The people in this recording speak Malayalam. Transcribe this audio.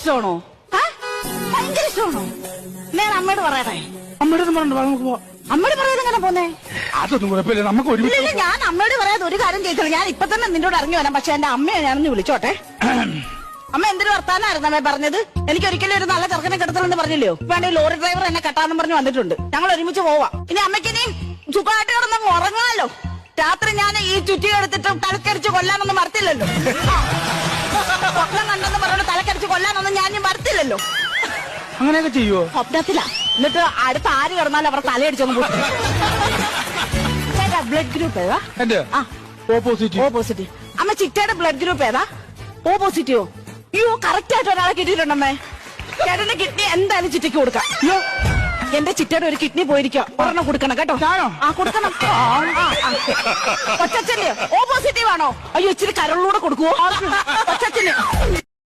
ഇഷ്ടമാണോ? ഭയങ്കര ഇഷ്ടമാണോ? ഞാൻ അമ്മയോട് പറയട്ടെ. അമ്മയുടെ നമുക്ക് പോവാം. അമ്മയോട് പറയാതെ എങ്ങനെ പോന്നേ? അതൊന്നും കുഴപ്പമില്ല, നമുക്ക് ഒരുമിച്ച്. ഇല്ല, ഞാൻ അമ്മയോട് പറയാതെ ഒരു കാര്യം ചെയ്തില്ല. ഞാൻ ഇപ്പൊ തന്നെ നിന്നോട് ഇറങ്ങി വരാം. പക്ഷെ എന്റെ അമ്മയെ ഞാനൊന്ന് വിളിച്ചോട്ടെ. അമ്മ എന്തൊരു വർത്താനായിരുന്നു അമ്മ പറഞ്ഞത്? എനിക്ക് ഒരിക്കലും ഒരു നല്ല ചെറുക്കനെ കിടത്തണമെന്ന് പറഞ്ഞില്ലയോ? വേണ്ടി ലോറി ഡ്രൈവർ എന്നെ കെട്ടാന്ന് പറഞ്ഞ് വന്നിട്ടുണ്ട്. ഞങ്ങൾ ഒരുമിച്ച് പോവാം. ഇനി അമ്മയ്ക്ക് ഇനി സുഖമായിട്ട് കിടന്നങ്ങ് ഉറങ്ങാമല്ലോ. രാത്രി ഞാൻ ഈ ചുറ്റി എടുത്തിട്ട് തലക്കരിച്ച് കൊല്ലാനൊന്നും മറത്തില്ലല്ലോ. സ്വപ്നം കണ്ടെന്ന് പറഞ്ഞോണ്ട് തലക്കരിച്ച് കൊല്ലാനൊന്നും ഞാൻ മറത്തില്ലല്ലോ. അങ്ങനെയൊക്കെ ചെയ്യുവോ? സ്വപ്നത്തിലാ. എന്നിട്ട് അടുത്ത് ആര് കിടന്നാലും അവർ തലയടിച്ചൊന്നും ബ്ലഡ് ഗ്രൂപ്പ് ഏതാ? എന്റെ ഓപ്പോസിറ്റ്. അമ്മ ചിറ്റയുടെ ബ്ലഡ് ഗ്രൂപ്പ് ഏതാ? പോസിറ്റീവോ? അയ്യോ, കറക്റ്റ് ആയിട്ട് ഒരാളെ കിട്ടിയിട്ടുണ്ടമ്മേ. ചേട്ടന്റെ കിഡ്നി എന്തായാലും ചിറ്റയ്ക്ക് കൊടുക്കാം. എന്റെ ചിറ്റയുടെ ഒരു കിഡ്നി പോയിരിക്കാം. ഒരെണ്ണം കൊടുക്കണം കേട്ടോ. കൊടുക്കണം. കൊച്ചച്ഛന്റെ ഓപ്പോസിറ്റീവ് ആണോ? അയ്യോ, ഇച്ചിരി കരളിലൂടെ കൊടുക്കുവോ കൊച്ചച്ഛന്?